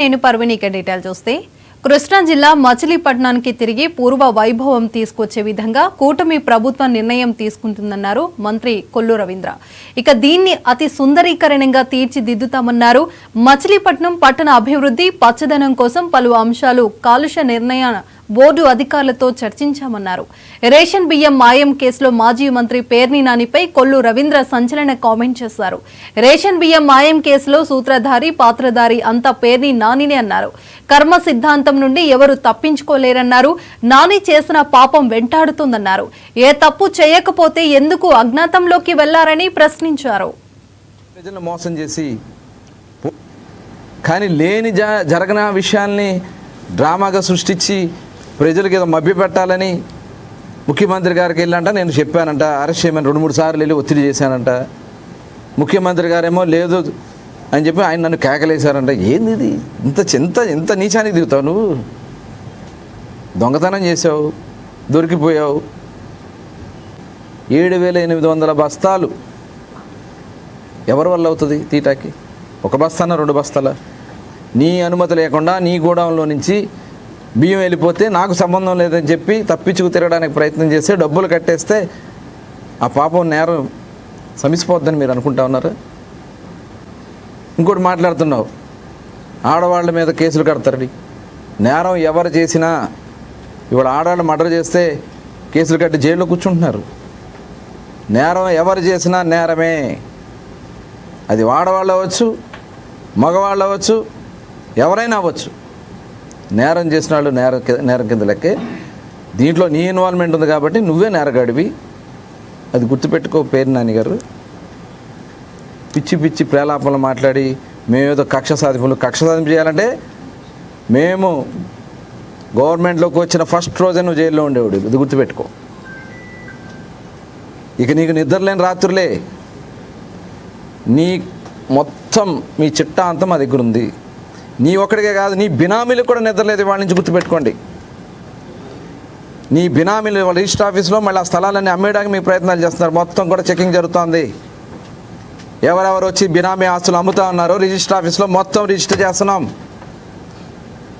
నేను పర్వణిక డీటెయిల్ చూస్తే కృష్ణా జిల్లా మచిలీపట్నానికి తిరిగి పూర్వ వైభవం తీసుకొచ్చే విధంగా కూటమి ప్రభుత్వం నిర్ణయం తీసుకుంటుందన్నారు మంత్రి కొల్లు రవీంద్ర. ఇక దీన్ని అతి సుందరీకరణంగా తీర్చిదిద్దుతామన్నారు. మచిలీపట్నం పట్టణ అభివృద్ధి పచ్చదనం కోసం పలు అంశాలు కాలుష్య నిర్ణయ బోర్డు అధికారులతో చర్చించామన్నారు. రేషన్ బియ్యం మాయం కేసులో మాజీ మంత్రి పేర్ని నానిపై కొల్లు రవీంద్ర సంచలన కామెంట్ చేశారు. రేషన్ బియ్యం మాయం కేసులో సూత్రధారి పాత్రధారి అంతా పేర్ని నానినే అన్నారు. కర్మ సిద్ధాంతం నుండి ఎవరు తప్పించుకోలేరన్నారు. నాని చేసిన పాపం వెంటాడుతుందన్నారు. ఏ తప్పు చేయకపోతే ఎందుకు అజ్ఞాతంలోకి వెళ్లారని ప్రశ్నించారు. ప్రజలను మోసం చేసి కానీ లేని జరగన విషయాల్ని డ్రామాగా సృష్టించి ప్రజలకు ఏదో మభ్యపెట్టాలని ముఖ్యమంత్రి గారికి వెళ్ళంట నేను చెప్పానంట, అరెస్ట్ చేయమని 2-3 సార్లు వెళ్ళి ఒత్తిడి చేశానంట. ముఖ్యమంత్రి గారేమో లేదు అని చెప్పి ఆయన నన్ను కేకలేశారంట. ఏంది ఇది? ఇంత నీచానికి దిగుతావు నువ్వు? దొంగతనం చేసావు, దొరికిపోయావు. 7,800 బస్తాలు ఎవరి వల్ల అవుతుంది తీటాకి? 1 బస్తానా 2 బస్తాలా? నీ అనుమతి లేకుండా నీ గోడౌన్లో నుంచి బియ్యం వెళ్ళిపోతే నాకు సంబంధం లేదని చెప్పి తప్పించుకు తిరగడానికి ప్రయత్నం చేస్తే డబ్బులు కట్టేస్తే ఆ పాపం నేరం సమిసిపోద్దని మీరు అనుకుంటా ఉన్నారు. ఇంకోటి మాట్లాడుతున్నావు, ఆడవాళ్ళ మీద కేసులు కడతారని. నేరం ఎవరు చేసినా ఇవాళ ఆడవాళ్ళు మర్డర్ చేస్తే కేసులు కట్టి జైల్లో కూర్చుంటున్నారు. నేరం ఎవరు చేసినా నేరమే. అది ఆడవాళ్ళు అవ్వచ్చు, మగవాళ్ళు అవ్వచ్చు, ఎవరైనా అవ్వచ్చు. నేరం చేసిన వాళ్ళు నేరం కింద లెక్కే. దీంట్లో నీ ఇన్వాల్వ్మెంట్ ఉంది కాబట్టి నువ్వే నేరగాడివి. అది గుర్తుపెట్టుకో పేర్ని నాని గారు. పిచ్చి పిచ్చి ప్రేలాపనలు మాట్లాడి మేమేదో కక్ష సాధింపు చేయాలంటే మేము గవర్నమెంట్లోకి వచ్చిన ఫస్ట్ రోజే నువ్వు జైల్లో ఉండేవాడు. ఇది గుర్తుపెట్టుకో. ఇక నీకు నిద్రలేని రాత్రులే. నీ మొత్తం మీ చిట్టా అంతా మా దగ్గర ఉంది. నీ ఒక్కడికే కాదు, నీ బినామీలకు కూడా నిద్రలేదు వాళ్ళ నుంచి. గుర్తుపెట్టుకోండి, నీ బినామీలు వాళ్ళ రిజిస్టర్ ఆఫీస్లో మళ్ళీ ఆ స్థలాలన్నీ అమ్మేయడానికి మీ ప్రయత్నాలు చేస్తున్నారు. మొత్తం కూడా చెకింగ్ జరుగుతుంది. ఎవరెవరు వచ్చి బినామీ ఆస్తులు అమ్ముతా ఉన్నారో రిజిస్టర్ ఆఫీస్లో మొత్తం రిజిస్టర్ చేస్తున్నాం.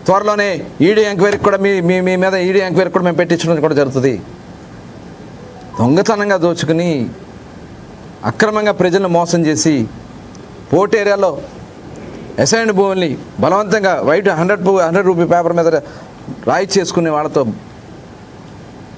త్వరలోనే ఈడీ ఎంక్వైరీకి కూడా మీ మీద ఈడీ ఎంక్వైరీ కూడా మేము పెట్టించడం కూడా జరుగుతుంది. దొంగతనంగా దోచుకుని అక్రమంగా ప్రజలను మోసం చేసి పోర్ట్ ఏరియాలో అసైన్డ్ భూముల్ని బలవంతంగా వైట్ 100 రూపీ పేపర్ మీద రాయి చేసుకునే వాళ్ళతో